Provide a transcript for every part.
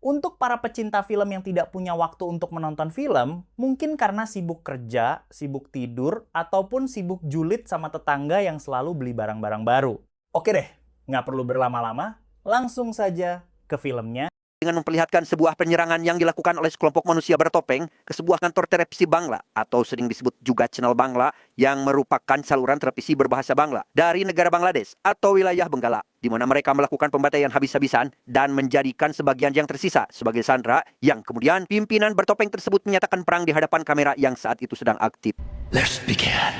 Untuk para pecinta film yang tidak punya waktu untuk menonton film, mungkin karena sibuk kerja, sibuk tidur, ataupun sibuk julid sama tetangga yang selalu beli barang-barang baru. Oke deh, nggak perlu berlama-lama, langsung saja ke filmnya. Dengan memperlihatkan sebuah penyerangan yang dilakukan oleh sekelompok manusia bertopeng ke sebuah kantor televisi Bangla atau sering disebut juga channel Bangla yang merupakan saluran televisi berbahasa Bangla dari negara Bangladesh atau wilayah Benggala, di mana mereka melakukan pembantaian habis-habisan dan menjadikan sebagian yang tersisa sebagai sandera yang kemudian pimpinan bertopeng tersebut menyatakan perang di hadapan kamera yang saat itu sedang aktif. Let's begin.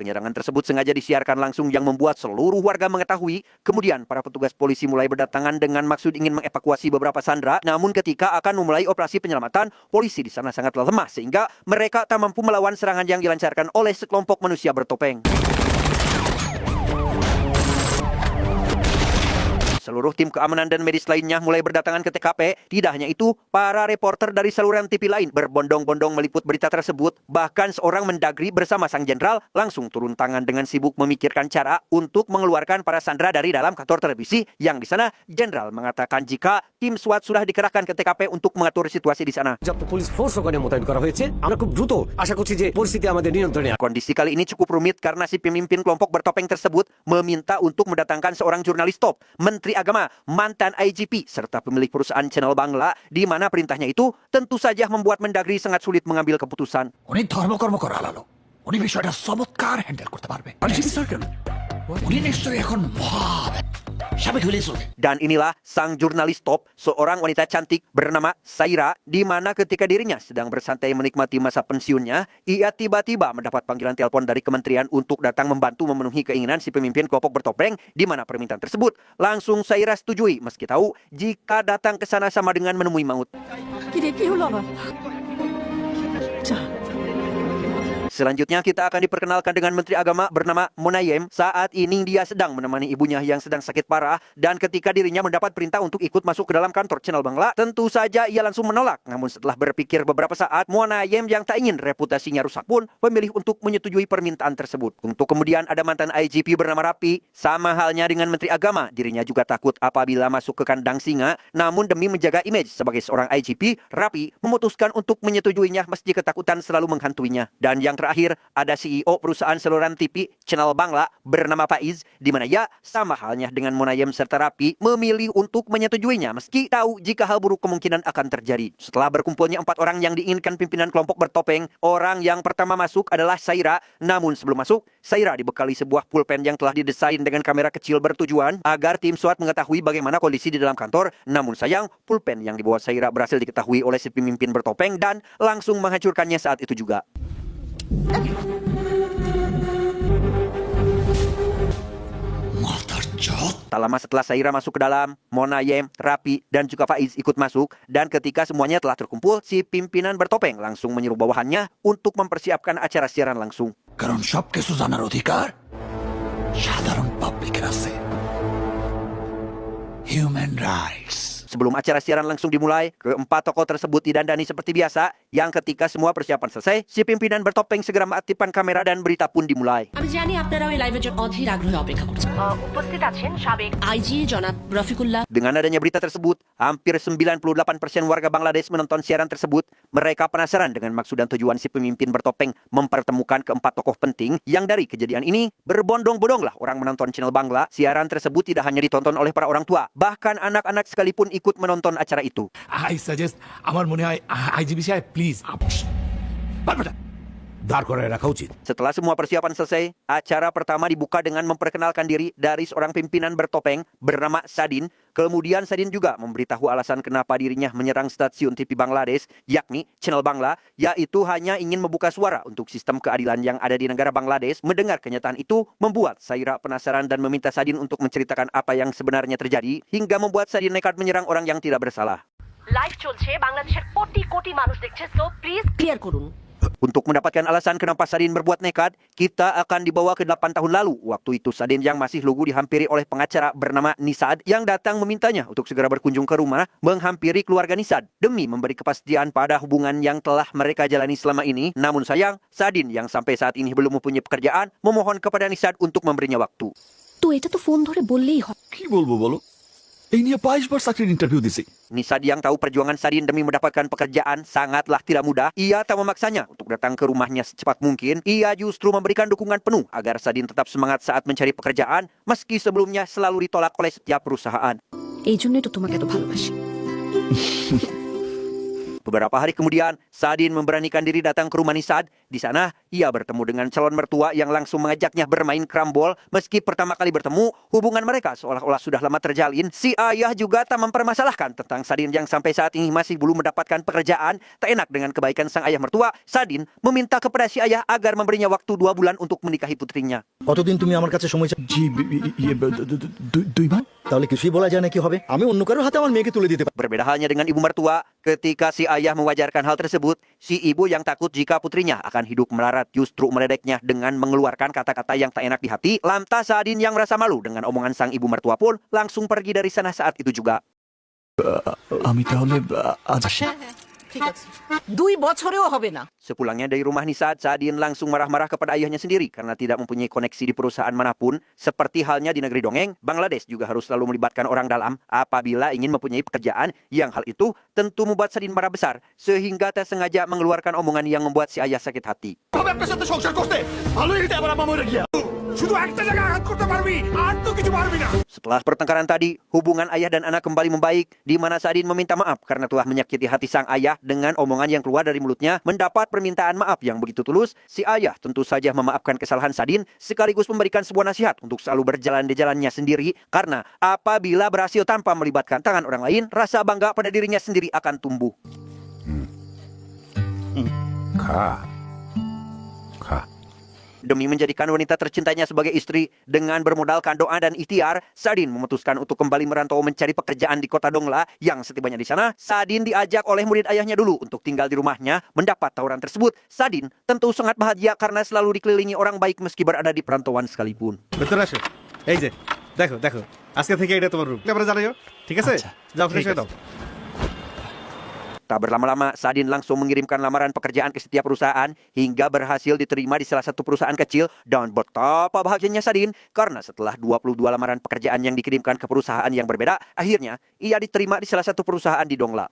Penyerangan tersebut sengaja disiarkan langsung yang membuat seluruh warga mengetahui. Kemudian para petugas polisi mulai berdatangan dengan maksud ingin mengevakuasi beberapa sandera. Namun ketika akan memulai operasi penyelamatan, polisi di sana sangat lemah sehingga mereka tak mampu melawan serangan yang dilancarkan oleh sekelompok manusia bertopeng. Seluruh tim keamanan dan medis lainnya mulai berdatangan ke TKP. Tidak hanya itu, para reporter dari saluran TV lain berbondong-bondong meliput berita tersebut. Bahkan seorang mendagri bersama sang jenderal langsung turun tangan dengan sibuk memikirkan cara untuk mengeluarkan para sandera dari dalam kantor televisi. Yang di sana, jenderal mengatakan jika tim SWAT sudah dikerahkan ke TKP untuk mengatur situasi di sana. Kondisi kali ini cukup rumit karena si pemimpin kelompok bertopeng tersebut meminta untuk mendatangkan seorang jurnalis top, Menteri Agama, mantan IGP, serta pemilik perusahaan channel Bangla, di mana perintahnya itu tentu saja membuat Mendagri sangat sulit mengambil keputusan. উনি ধর্মকর্মকর আলালো উনি বিষয়টা চমৎকার হ্যান্ডেল করতে পারবে IGP sir কেন উনি নিশ্চয়ই এখন সাবেক হলে চলে। Dan inilah sang jurnalis top, seorang wanita cantik bernama Saira, di mana ketika dirinya sedang bersantai menikmati masa pensiunnya, ia tiba-tiba mendapat panggilan telepon dari kementerian untuk datang membantu memenuhi keinginan si pemimpin kelompok bertopeng, di mana permintaan tersebut langsung Saira setujui, meski tahu jika datang ke sana sama dengan menemui maut. Selanjutnya kita akan diperkenalkan dengan Menteri Agama bernama Monayem. Saat ini dia sedang menemani ibunya yang sedang sakit parah, dan ketika dirinya mendapat perintah untuk ikut masuk ke dalam kantor channel Bangla, tentu saja ia langsung menolak. Namun setelah berpikir beberapa saat, Monayem yang tak ingin reputasinya rusak pun memilih untuk menyetujui permintaan tersebut. Untuk kemudian ada mantan IGP bernama Rapi. Sama halnya dengan Menteri Agama, dirinya juga takut apabila masuk ke kandang singa. Namun demi menjaga image sebagai seorang IGP, Rapi memutuskan untuk menyetujuinya meski ketakutan selalu menghantuinya. Dan yang terakhir, ada CEO perusahaan saluran TV channel Bangla bernama Faiz, di mana ia sama halnya dengan Monayem serta Rapi memilih untuk menyetujuinya meski tahu jika hal buruk kemungkinan akan terjadi. Setelah berkumpulnya 4 orang yang diinginkan pimpinan kelompok bertopeng, orang yang pertama masuk adalah Saira. Namun sebelum masuk, Saira dibekali sebuah pulpen yang telah didesain dengan kamera kecil bertujuan agar tim SWAT mengetahui bagaimana kondisi di dalam kantor. Namun sayang, pulpen yang dibawa Saira berhasil diketahui oleh si pemimpin bertopeng dan langsung menghancurkannya saat itu juga. Tak lama setelah Saira masuk ke dalam, Monayem, Rapi, dan juga Faiz ikut masuk. Dan ketika semuanya telah terkumpul, si pimpinan bertopeng langsung menyuruh bawahannya untuk mempersiapkan acara siaran langsung. কারণ সবকিছু জানার অধিকার সাধারণ পাবলিকের আছে। Human rights. Sebelum acara siaran langsung dimulai, keempat tokoh tersebut didandani seperti biasa. Yang ketika semua persiapan selesai, si pimpinan bertopeng segera mengaktifkan kamera dan berita pun dimulai. আমি জানি আপনারা ওই লাইভের জন্য অধীর আগ্রহে অপেক্ষা করছেন। উপস্থিত আছেন সাবেক আইজি জনাব Rafiqullah. Dengan adanya berita tersebut, hampir 98% warga Bangladesh menonton siaran tersebut. Mereka penasaran dengan maksud dan tujuan si pemimpin bertopeng mempertemukan keempat tokoh penting. Yang dari kejadian ini, berbondong-bondonglah orang menonton channel Bangla. Siaran tersebut tidak hanya ditonton oleh para orang tua, bahkan anak-anak sekalipun ikut menonton acara itu. I suggest আমার মনে হয় আইজিপি সাহেব প্লিজ দাঁড় করায় রাখা উচিত। Setelah semua persiapan selesai, acara pertama dibuka dengan memperkenalkan diri dari seorang pimpinan bertopeng bernama Sadin. Kemudian Sadin juga memberitahu alasan kenapa dirinya menyerang stasiun TV Bangladesh, yakni channel Bangla, yaitu hanya ingin membuka suara untuk sistem keadilan yang ada di negara Bangladesh. Mendengar kenyataan itu membuat Saira penasaran dan meminta Sadin untuk menceritakan apa yang sebenarnya terjadi, hingga membuat Sadin nekat menyerang orang yang tidak bersalah. Live চলছে, বাংলাদেশের কোটি কোটি মানুষ দেখছে, so please clear করুন। Untuk mendapatkan alasan kenapa Sadin berbuat nekat, kita akan dibawa ke 8 tahun lalu. Waktu itu Sadin yang masih lugu dihampiri oleh pengacara bernama Nisad yang datang memintanya untuk segera berkunjung ke rumah menghampiri keluarga Nisad demi memberi kepastian pada hubungan yang telah mereka jalani selama ini. Namun sayang, Sadin yang sampai saat ini belum mempunyai pekerjaan memohon kepada Nisad untuk memberinya waktu. তো এটা তো ফোন ধরে বললেই হয়। কি বলবো বলো এই নিয়ে 22 বার চাকরির ইন্টারভিউ দিছি। Nisad yang tahu perjuangan Sadin demi mendapatkan pekerjaan sangatlah tidak mudah. Ia tak memaksanya untuk datang ke rumahnya secepat mungkin. Ia justru memberikan dukungan penuh agar Sadin tetap semangat saat mencari pekerjaan, meski sebelumnya selalu ditolak oleh setiap perusahaan. এই জন্যই তো তোমাকে এত ভালোবাসি। Beberapa hari kemudian, Sadin memberanikan diri datang ke rumah Nisad. Di sana, ia bertemu dengan calon mertua yang langsung mengajaknya bermain krambol. Meski pertama kali bertemu, hubungan mereka seolah-olah sudah lama terjalin. Si ayah juga tak mempermasalahkan tentang Sadin yang sampai saat ini masih belum mendapatkan pekerjaan. Tak enak dengan kebaikan sang ayah mertua, Sadin meminta kepada si ayah agar memberinya waktu 2 bulan untuk menikahi putrinya. কতদিন তুমি আমার কাছে সময় চাও? জি, 2 বার। তাহলে কিছুই বলা যায় না কি হবে? আমি অন্য কারোর হাতে আমার মেয়েকে তুলে দিতে পারি। Berbeda halnya dengan ibu mertua, ketika si ayah mewajarkan hal tersebut, si ibu yang takut jika putrinya akan hidup melarat justru meledeknya dengan mengeluarkan kata-kata yang tak enak di hati. Lantas Sadin yang merasa malu dengan omongan sang ibu mertua pun langsung pergi dari sana saat itu juga. আমি তাহলে আজ আসি। ঠিক আছে 2 বছরেও হবে না। Sepulangnya dari rumah Nisad, Sadin langsung marah-marah kepada ayahnya sendiri karena tidak mempunyai koneksi di perusahaan manapun. Seperti halnya di negeri dongeng, Bangladesh juga harus selalu melibatkan orang dalam apabila ingin mempunyai pekerjaan, yang hal itu tentu membuat Sadin marah besar sehingga tak sengaja mengeluarkan omongan yang membuat si ayah sakit hati. তবে আপনার সাথে সংসার করতে ভালোই হইতে আবার আম্মা মরে গিয়া। শুধু একটা জায়গায় আঘাত করতে পারবি, আর তো কিছু পারবি না। Setelah pertengkaran tadi, hubungan ayah dan anak kembali membaik, di mana Sadin meminta maaf karena telah menyakiti hati sang ayah dengan omongan yang keluar dari mulutnya. Mendapat permintaan maaf yang begitu tulus, si ayah tentu saja memaafkan kesalahan Sadin, sekaligus memberikan sebuah nasihat untuk selalu berjalan di jalannya sendiri, karena apabila berhasil tanpa melibatkan tangan orang lain, rasa bangga pada dirinya sendiri akan tumbuh. খা খা। Demi menjadikan wanita tercintanya sebagai istri, dengan bermodalkan doa dan ikhtiar, Sadin memutuskan untuk kembali merantau mencari pekerjaan di kota Dongla. Yang setibanya di sana, Sadin diajak oleh murid ayahnya dulu untuk tinggal di rumahnya. Mendapat tawaran tersebut, Sadin tentu sangat bahagia karena selalu dikelilingi orang baik meski berada di perantauan sekalipun. ভেতরে আসো। এই যে দেখো দেখো আজকে থেকে এটা তোমার রুম। এবারে জানাইও, ঠিক আছে? যাও ফ্রেশ হয়ে দাও। Tak berlama-lama, Sadin langsung mengirimkan lamaran pekerjaan ke setiap perusahaan hingga berhasil diterima di salah satu perusahaan kecil. Dan betapa bahagianya Sadin karena setelah 22 lamaran pekerjaan yang dikirimkan ke perusahaan yang berbeda, akhirnya ia diterima di salah satu perusahaan di Dongla.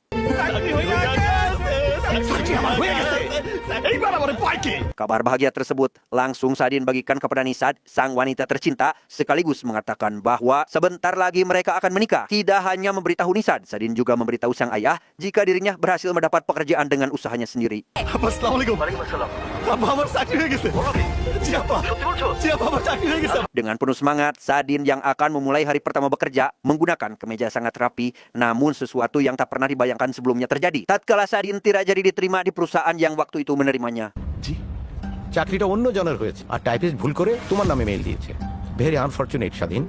Kabar bahagia tersebut langsung Sadin bagikan kepada Nisad, sang wanita tercinta, sekaligus mengatakan bahwa sebentar lagi mereka akan menikah. Tidak hanya memberitahu Nisad, Sadin juga memberitahu sang ayah jika dirinya berhasil mendapat pekerjaan dengan usahanya sendiri. আব্বা আসসালামু আলাইকুম। ওয়ালাইকুম আব্বা আমার চাকরি হয়ে গেছে। জি আব্বা। সত্যি বলছো? জি আব্বা আমার চাকরি হয়ে গেছে। Dengan penuh semangat, Sadin yang akan memulai hari pertama bekerja menggunakan kemeja sangat rapi, namun sesuatu yang tak pernah dibayangkan sebelumnya terjadi. Tatkala Sadin tidak jadi diterima di perusahaan yang waktu itu menerimanya. জি। চাকরিটা অন্য জনের হয়েছে আর টাইপিস্ট ভুল করে তোমার নামে মেইল দিয়েছে। Very unfortunate স্বাধীন।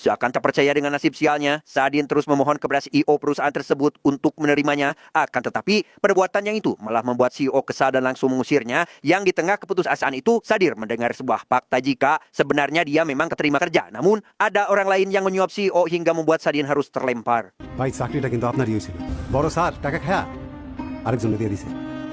Seakan tak percaya dengan nasib sialnya, Sadin terus memohon kepada CEO perusahaan tersebut untuk menerimanya. Akan tetapi, perbuatan yang itu malah membuat CEO kesal dan langsung mengusirnya. Yang di tengah keputusasaan itu, Sadin mendengar sebuah fakta jika sebenarnya dia memang keterima kerja. Namun, ada orang lain yang menyuap CEO hingga membuat Sadin harus terlempar. ভাই চাকরিটা কিন্তু আপনারই হয়েছিল বড় স্যার টাকা খায়া আরেকজনে দিয়ে দিছে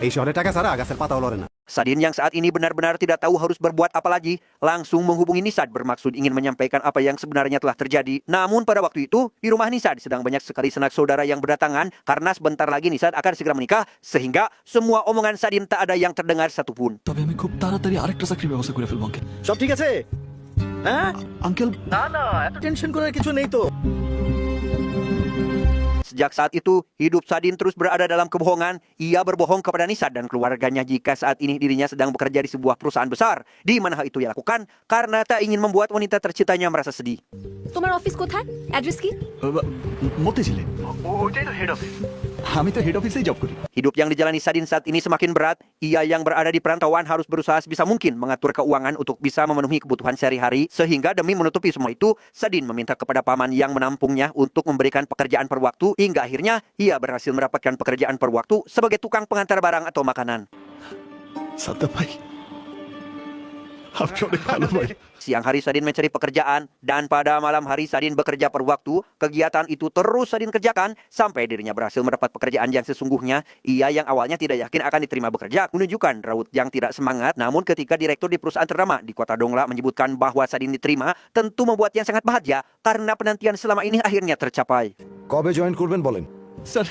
এই শহরে টাকা ছাড়া গাছের পাতাও লড়ে না Sadin yang saat ini benar-benar tidak tahu harus berbuat apa lagi, langsung menghubungi Nisad bermaksud ingin menyampaikan apa yang sebenarnya telah terjadi. Namun pada waktu itu, di rumah Nisad sedang banyak sekali sanak saudara yang berdatangan karena sebentar lagi Nisad akan segera menikah, sehingga semua omongan Sadin tak ada yang terdengar satupun. তবে আমি খুব তাড়াতাড়ি আরেকটা চাকরির ব্যবস্থা করে ফেলবো আঙ্কেল। সব ঠিক আছে? হ্যাঁ? আঙ্কেল না না, এত টেনশন করার কিছু নেই তো। Sejak saat itu, hidup Sadin terus berada dalam kebohongan. Ia berbohong kepada Nisad dan keluarganya jika saat ini dirinya sedang bekerja di sebuah perusahaan besar, di mana hal itu ia lakukan karena tak ingin membuat wanita tercintanya merasa sedih. তোমার অফিস কোথায়? অ্যাড্রেস কি? মতিঝিলে। ওইটাই তো head office. আমি তো হেড অফিসেই জব করি। Hidup yang dijalani Sadin saat ini semakin berat. Ia yang berada di perantauan harus berusaha sebisa mungkin mengatur keuangan untuk bisa memenuhi kebutuhan sehari-hari. Sehingga demi menutupi semua itu, Sadin meminta kepada paman yang menampungnya untuk memberikan pekerjaan per waktu. Hingga akhirnya ia berhasil mendapatkan pekerjaan per waktu sebagai tukang pengantar barang atau makanan. Saddam ভাই আপনি অনেক ভালো ভাই। Siang hari Sadin mencari pekerjaan dan pada malam hari Sadin bekerja per waktu. Kegiatan itu terus Sadin kerjakan sampai dirinya berhasil mendapat pekerjaan yang sesungguhnya. Ia yang awalnya tidak yakin akan diterima bekerja menunjukkan raut yang tidak semangat. Namun ketika direktur di perusahaan ternama di Kota Dongla menyebutkan bahwa Sadin diterima, tentu membuatnya sangat bahagia karena penantian selama ini akhirnya tercapai. কবে জয়েন করবেন বলেন? স্যার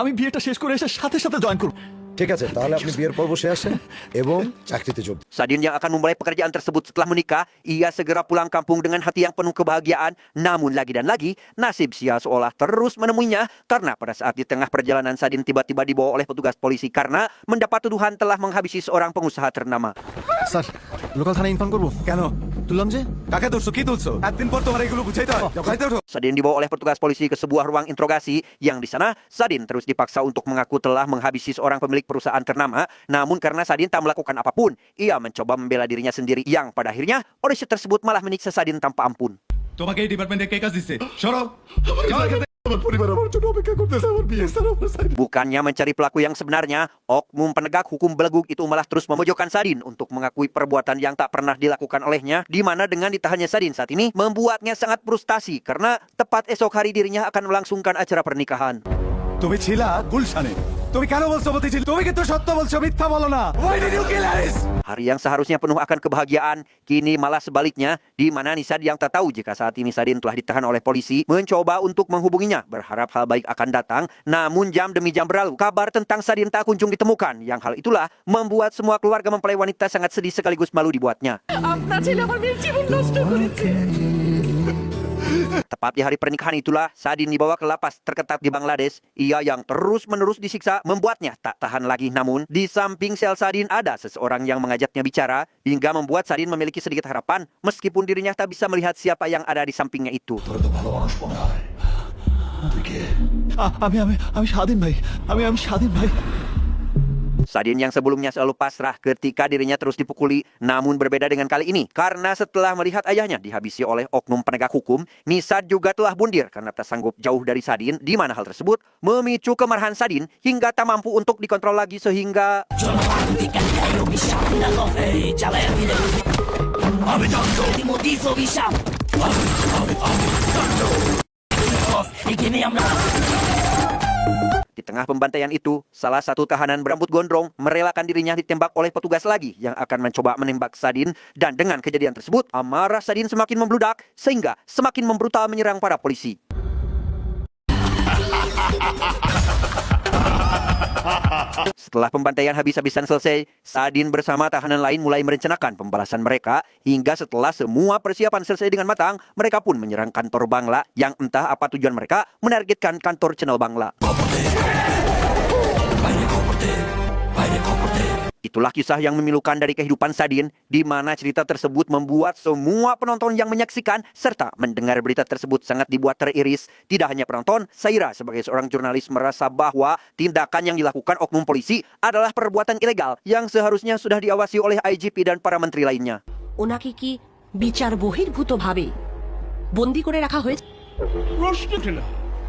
আমি বিয়েটা শেষ করে এসে সাথে সাথে জয়েন করব। ঠিক আছে, তাহলে আপনি বিয়ের পর বসে আসেন এবং চাকরিতে যোগ। Sadin yang akan memulai pekerjaan tersebut setelah menikah, ia segera pulang kampung dengan hati yang penuh kebahagiaan. Namun lagi dan lagi, nasib sial seolah terus menemuinya karena pada saat di tengah perjalanan Sadin tiba-tiba dibawa oleh petugas polisi karena mendapat tuduhan telah menghabisi seorang pengusaha ternama. Sir local থানায় ইনফর্ম করবো। কেন তুললাম যে কাকে তুলছো কি তুলছো একদিন পর তোমার এগুলো বুঝাইতে হয় গাড়িতে ওঠো। Sadin dibawa oleh petugas polisi ke sebuah ruang interogasi yang di sana Sadin terus dipaksa untuk mengaku telah menghabisi seorang pemilik perusahaan ternama. Namun karena Sadin tak melakukan apapun, ia mencoba membela dirinya sendiri yang pada akhirnya polisi tersebut malah menyiksa Sadin tanpa ampun. তোমাকে এই ডিপার্টমেন্টে কে কাজ দিচ্ছে? সরো। আমার পরিবার আমার জন্য অপেক্ষা করতেছে, আমার বিয়ে স্যার আমার sir. Bukannya mencari pelaku yang sebenarnya, oknum penegak hukum beleguk itu malah terus memojokkan Sadin untuk mengakui perbuatan yang tak pernah dilakukan olehnya, di mana dengan ditahannya Sadin saat ini membuatnya sangat frustasi karena tepat esok hari dirinya akan melangsungkan acara pernikahan. তুমি ছিলা গুলশানে, তুমি কেন বলছো মতিঝিল? তুমি কিন্তু সত্য বলছো, মিথ্যা বলো না। Why did you kill Aris? Hari yang seharusnya penuh akan kebahagiaan, kini malah sebaliknya, di mana Nisad yang tak tahu jika saat ini Sadin telah ditahan oleh polisi, mencoba untuk menghubunginya, berharap hal baik akan datang, namun jam demi jam berlalu, kabar tentang Sadin tak kunjung ditemukan, yang hal itulah membuat semua keluarga mempelai wanita sangat sedih sekaligus malu dibuatnya. আপনার ছেলে আমার মেয়ের জীবন নষ্ট করেছে। Tepat di hari pernikahan itulah, Sadin dibawa ke lapas terketat di Bangladesh. Ia yang terus-menerus disiksa membuatnya tak tahan lagi. Namun, di samping sel Sadin ada seseorang yang mengajaknya bicara, hingga membuat Sadin memiliki sedikit harapan, meskipun dirinya tak bisa melihat siapa yang ada di sampingnya itu. তোরা তো ভালো মানুষ মনে হয়। তুই কে? আমি স্বাধীন ভাই, আমি স্বাধীন ভাই। Sadin yang sebelumnya selalu pasrah ketika dirinya terus dipukuli, namun berbeda dengan kali ini. Karena setelah melihat ayahnya dihabisi oleh oknum penegak hukum, Nisad juga telah bundir karena tak sanggup jauh dari Sadin, di mana hal tersebut memicu kemarahan Sadin hingga tak mampu untuk dikontrol lagi sehingga... Di tengah pembantaian itu, salah satu tahanan berambut gondrong merelakan dirinya ditembak oleh petugas lagi yang akan mencoba menembak Sadin, dan dengan kejadian tersebut, amarah Sadin semakin membludak sehingga semakin membrutal menyerang para polisi. Setelah pembantaian habis-habisan selesai, Sadin bersama tahanan lain mulai merencanakan pembalasan mereka, hingga setelah semua persiapan selesai dengan matang, mereka pun menyerang kantor Bangla yang entah apa tujuan mereka menargetkan kantor channel Bangla. Itulah kisah yang memilukan dari kehidupan Sadin, di mana cerita tersebut membuat semua penonton yang menyaksikan serta mendengar berita tersebut sangat dibuat teriris. Tidak hanya penonton, Saira sebagai seorang jurnalis merasa bahwa tindakan yang dilakukan oknum polisi adalah perbuatan ilegal yang seharusnya sudah diawasi oleh IGP dan para menteri lainnya. ওনাকে কি বিচার বহির্ভূতভাবে বন্দি করে রাখা হয়েছে?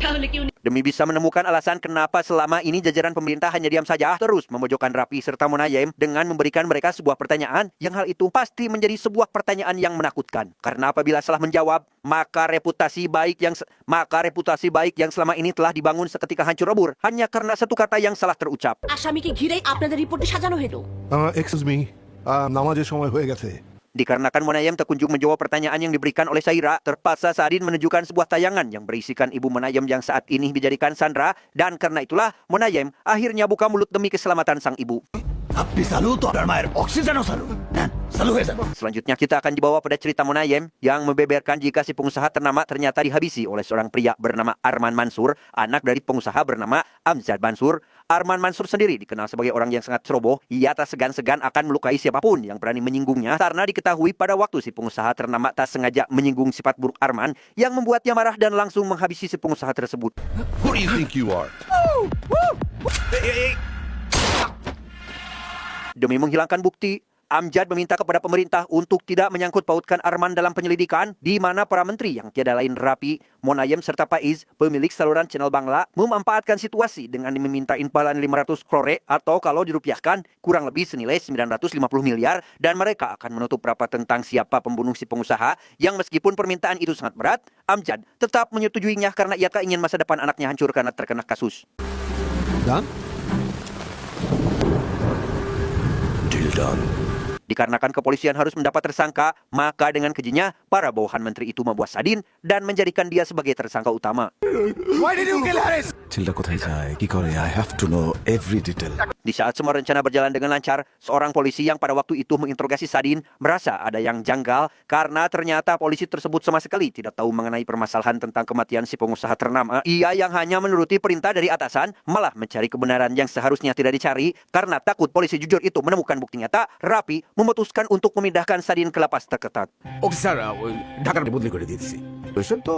তাহলে কি উনি Demi bisa menemukan alasan kenapa selama ini jajaran pemerintah hanya diam saja, terus memojokkan Rapi serta Monayem dengan memberikan mereka sebuah pertanyaan, yang hal itu pasti menjadi sebuah pertanyaan yang menakutkan. Karena apabila salah menjawab, maka reputasi baik yang selama ini telah dibangun seketika hancur lebur hanya karena satu kata yang salah terucap. আসামিকে ঘিরেই আপনাদের রিপোর্টে সাজানো হলো। Excuse me, নামাজের সময় হয়ে গেছে। Dikarenakan Monayem tak kunjung menjawab pertanyaan yang diberikan oleh Saira, terpaksa Sadin menunjukkan sebuah tayangan yang berisikan ibu Monayem yang saat ini dijadikan sandra, dan karena itulah Monayem akhirnya buka mulut demi keselamatan sang ibu. আপনি চালু তো আপনার মায়ের অক্সিজেনও চালু। নেন, চালু hয়ে যাবে। Selanjutnya kita akan dibawa pada cerita Monayem yang membeberkan jika si pengusaha ternama ternyata dihabisi oleh seorang pria bernama Arman Mansur, anak dari pengusaha bernama Amjad Mansur. Arman Mansur sendiri dikenal sebagai orang yang sangat ceroboh. Ia tak segan-segan akan melukai siapapun yang berani menyinggungnya, karena diketahui pada waktu si pengusaha ternama tak sengaja menyinggung sifat buruk Arman yang membuatnya marah dan langsung menghabisi si pengusaha tersebut. Who do you think you are? Demi menghilangkan bukti, Amjad meminta kepada pemerintah untuk tidak menyangkut pautkan Arman dalam penyelidikan di mana para menteri yang tiada lain Rapi, Monayem serta Faiz, pemilik saluran channel Bangla, memanfaatkan situasi dengan meminta imbalan 500 crore atau kalau dirupiahkan kurang lebih senilai 950 miliar dan mereka akan menutup rapat tentang siapa pembunuh si pengusaha yang meskipun permintaan itu sangat berat, Amjad tetap menyetujuinya karena ia tak ingin masa depan anaknya hancur karena terkena kasus. Dan? Deal done. Dikarenakan kepolisian harus mendapat tersangka, maka dengan kejinya, para bawahan menteri itu membuat Sadin dan menjadikan dia sebagai tersangka utama. Why did you kill Harris? ছেলেটা কোথায় যায় কি করে I have to know every detail. Di saat semua rencana berjalan dengan lancar, seorang polisi yang pada waktu itu menginterogasi Sadin merasa ada yang janggal karena ternyata polisi tersebut sama sekali tidak tahu mengenai permasalahan tentang kematian si pengusaha ternama. Ia yang hanya menuruti perintah dari atasan malah mencari kebenaran yang seharusnya tidak dicari karena takut polisi jujur itu menemukan bukti nyata. Rapi memutuskan untuk memindahkan Sadin ke lapas terketat. Okay sir ওই ঢাকার বদলি করে দিয়েছি পেশেন্ট তো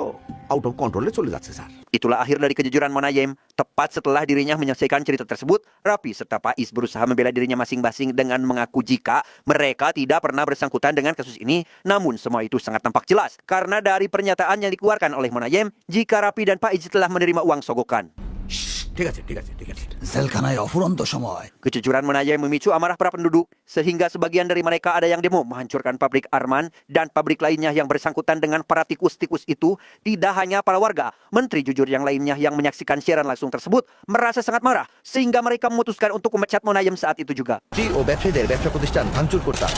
out of কন্ট্রোলে চলে যাচ্ছে sir Itulah akhir dari kejujuran Monayem. Tepat setelah dirinya menyelesaikan cerita tersebut, Rapi serta Faiz berusaha membela dirinya masing-masing dengan mengaku jika mereka tidak pernah bersangkutan dengan kasus ini. Namun semua itu sangat tampak jelas karena dari pernyataan yang dikeluarkan oleh Monayem jika Rapi dan Faiz telah menerima uang sogokan. ঠিক আছে ঠিক আছে ঠিক আছে জেলখানায় অফুরন্ত সময় Kejujuran Monayem memicu amarah para penduduk sehingga sebagian dari mereka ada yang demo menghancurkan pabrik Arman dan pabrik lainnya yang bersangkutan dengan para tikus-tikus itu. Tidak hanya para warga, menteri jujur yang lainnya yang menyaksikan siaran langsung tersebut merasa sangat marah sehingga mereka memutuskan untuk memecat Monayem saat itu juga. ও ব্যবসায়ীদের ব্যবসা প্রতিষ্ঠান ভাঙচুর করতাম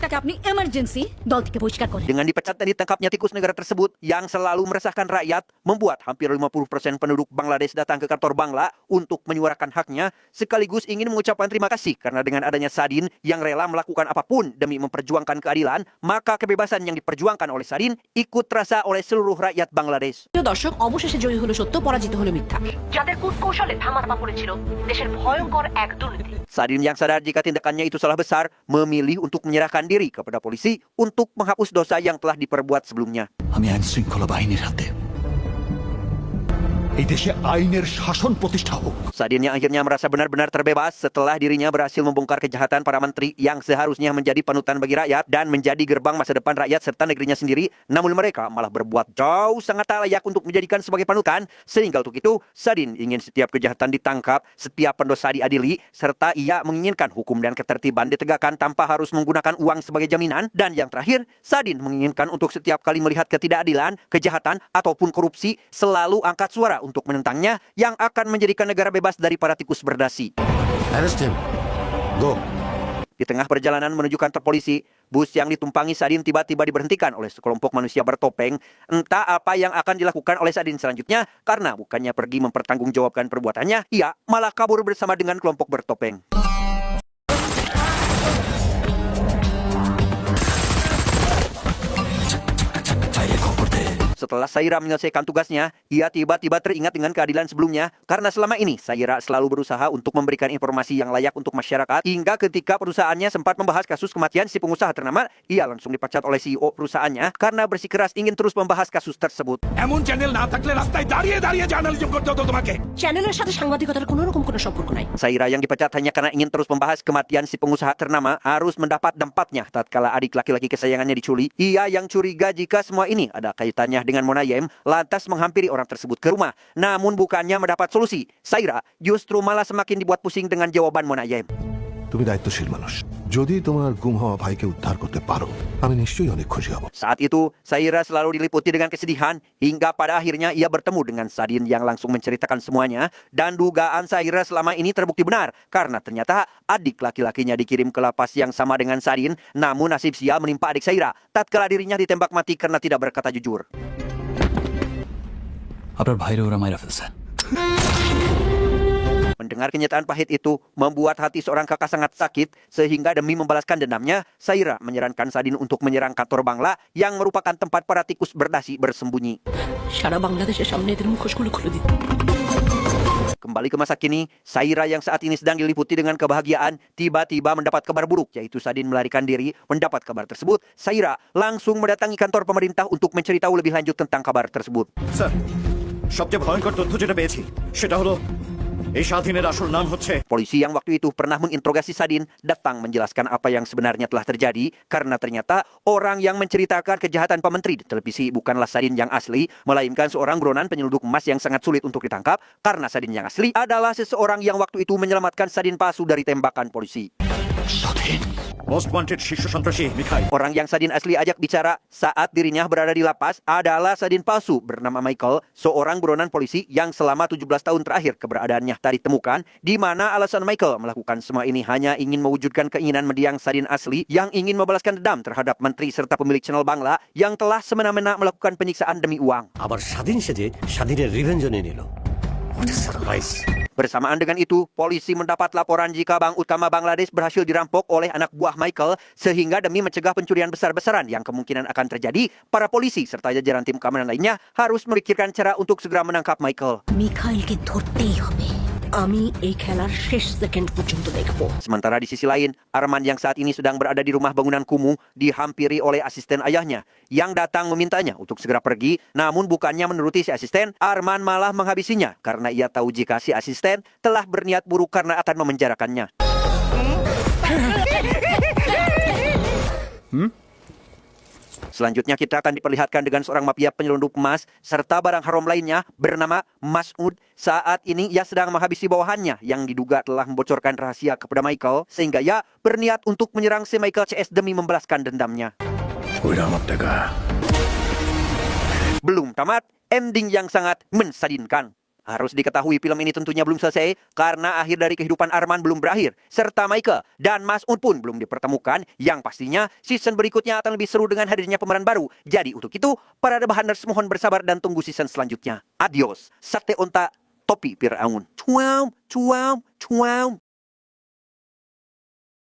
তাকে আপনি এমার্জেন্সি দল থেকে বহিষ্কার করেন। Dengan dipecat dan ditangkapnya tikus negara tersebut yang selalu meresahkan rakyat, membuat hampir 50% penduduk Bangladesh datang ke kantor Bangla untuk menyuarakan haknya, sekaligus ingin mengucapkan terima kasih karena dengan adanya Sadin yang rela melakukan apapun demi memperjuangkan keadilan, maka kebebasan yang diperjuangkan oleh Sadin ikut terasa oleh seluruh rakyat Bangladesh. প্রিয় দর্শক, অবশেষে জয়ী হলো সত্য, পরাজিত হলো মিথ্যা। যাদের কূটকৌশলে ধামাচাপা পড়েছিল দেশের ভয়ঙ্কর এক দুর্নীতি। Sadin yang sadar jika tindakannya itu salah besar, memilih untuk menyerahkan diri kepada polisi untuk menghapus dosa yang telah diperbuat sebelumnya. আমি আইন শৃঙ্খলা বাহিনীর হাতে এই দেশে আইনের শাসন প্রতিষ্ঠা হোক Sadin yang akhirnya merasa benar-benar terbebas setelah dirinya berhasil membongkar kejahatan para menteri yang seharusnya menjadi panutan bagi rakyat dan menjadi gerbang masa depan rakyat serta negerinya sendiri, namun mereka malah berbuat jauh sangat tak layak untuk menjadikan sebagai panutan, sehingga untuk itu Sadin ingin setiap kejahatan ditangkap, setiap pendosa diadili, serta ia menginginkan hukum dan ketertiban ditegakkan tanpa harus menggunakan uang sebagai jaminan, dan yang terakhir, Sadin menginginkan untuk setiap kali melihat ketidakadilan, kejahatan, ataupun korupsi, selalu angkat suara untuk menentangnya yang akan menjadikan negara bebas dari para tikus berdasi. Arrest him গো Di tengah perjalanan menuju kantor polisi, bus yang ditumpangi Sadin tiba-tiba diberhentikan oleh sekelompok manusia bertopeng. Entah apa yang akan dilakukan oleh Sadin selanjutnya, karena bukannya pergi mempertanggungjawabkan perbuatannya, ia malah kabur bersama dengan kelompok bertopeng. Setelah Saira menyelesaikan tugasnya, ia tiba-tiba teringat dengan keadilan sebelumnya karena selama ini Saira selalu berusaha untuk memberikan informasi yang layak untuk masyarakat hingga ketika perusahaannya sempat membahas kasus kematian si pengusaha ternama, ia langsung dipecat oleh CEO perusahaannya karena bersikeras ingin terus membahas kasus tersebut. এমন চ্যানেল না থাকলে রাস্তায় দাঁড়িয়ে দাঁড়িয়ে জার্নালিজম করতে হতো তোমাকে চ্যানেলের সাথে সাংবাদিকতার কোনো রকম কোনো সম্পর্ক নাই। Saira yang dipecat hanya karena ingin terus membahas kematian si pengusaha ternama harus mendapat dampaknya tatkala adik laki-laki kesayangannya diculik. Ia yang curiga jika semua ini ada kaitannya dengan Monayem lantas menghampiri orang tersebut ke rumah. Namun bukannya mendapat solusi, Saira justru malah semakin dibuat pusing dengan jawaban Monayem. তুমি দায়িত্বশীল মানুষ যদি তোমার গুম হওয়া ভাইকে উদ্ধার করতে পারো আমি নিশ্চয়ই অনেক খুশি হব Saat itu, Saira selalu diliputi dengan kesedihan hingga pada akhirnya ia bertemu dengan Sadin yang langsung menceritakan semuanya dan dugaan Saira selama ini terbukti benar karena ternyata adik laki-lakinya dikirim ke lapas yang sama dengan Sadin, namun nasib sial menimpa adik Saira tatkala dirinya ditembak mati karena tidak berkata jujur. আপনার ভাইরে ওরা মাইরা ফেলছে Mendengar kenyataan pahit itu membuat hati seorang kakak sangat sakit sehingga demi membalaskan dendamnya, Saira menyarankan Sadin untuk menyerang kantor Bangla yang merupakan tempat para tikus berdasi bersembunyi. সারা বাংলাদেশের সামনে এদের মুখোশগুলো খুলে দিন। Kembali ke masa kini, Saira yang saat ini sedang diliputi dengan kebahagiaan tiba-tiba mendapat kabar buruk, yaitu Sadin melarikan diri. Mendapat kabar tersebut, Saira langsung mendatangi kantor pemerintah untuk menceritahu lebih lanjut tentang kabar tersebut. Sir সবচেয়ে ভয়ঙ্কর তথ্য যেটা পেয়েছি সেটা হলো এই স্বাধীনের আসল নাম হচ্ছে Polisi yang waktu itu pernah menginterogasi Sadin datang menjelaskan apa yang sebenarnya telah terjadi karena ternyata orang yang menceritakan kejahatan Pak Menteri di televisi bukanlah Sadin yang asli, melainkan seorang buronan penyelundup emas yang sangat sulit untuk ditangkap karena Sadin yang asli adalah seseorang yang waktu itu menyelamatkan Sadin palsu dari tembakan polisi. স্বাধীন most wanted শীর্ষ সন্ত্রাসী Mikhail Orang yang Sadin asli ajak bicara saat dirinya berada di lapas adalah Sadin palsu bernama Michael, seorang buronan polisi yang selama 17 tahun terakhir keberadaannya tak ditemukan, di mana alasan Michael melakukan semua ini hanya ingin mewujudkan keinginan mendiang Sadin asli yang ingin membalaskan dendam terhadap menteri serta pemilik channel Bangla yang telah semena-mena melakukan penyiksaan demi uang. আবার স্বাধীন সেজে স্বাধীনের রিভেঞ্জও নিয়ে নিল। Bersamaan dengan itu, polisi mendapat laporan jika bank utama Bangladesh berhasil dirampok oleh anak buah Michael, sehingga demi mencegah pencurian besar-besaran yang kemungkinan akan terjadi, para polisi serta jajaran tim keamanan lainnya harus memikirkan cara untuk segera menangkap Michael. মিখাইলকে ধরতেই হবে। আমি এই খেলার শেষ সেকেন্ড পর্যন্ত দেখব। Sementara di sisi lain, Arman yang saat ini sedang berada di rumah bangunan kumuh dihampiri oleh asisten ayahnya yang datang memintanya untuk segera pergi, namun bukannya menuruti si asisten, Arman malah menghabisinya karena ia tahu jika si asisten telah berniat buruk karena akan memenjarakannya. Selanjutnya kita akan diperlihatkan dengan seorang mafia penyelundup emas serta barang haram lainnya bernama Mas'ud. Saat ini ia sedang menghabisi bawahannya yang diduga telah membocorkan rahasia kepada Michael sehingga ia berniat untuk menyerang si Michael CS demi membalaskan dendamnya. Belum tamat, ending yang sangat mensadinkan. Harus diketahui film ini tentunya belum selesai karena akhir dari kehidupan Arman belum berakhir serta Michael dan Mas'ud pun belum dipertemukan, yang pastinya season berikutnya akan lebih seru dengan hadirnya pemeran baru. Jadi untuk itu, para Debahanders mohon bersabar dan tunggu season selanjutnya. Adios. Sate onta topi Firaun. Cuam, cuam, cuam.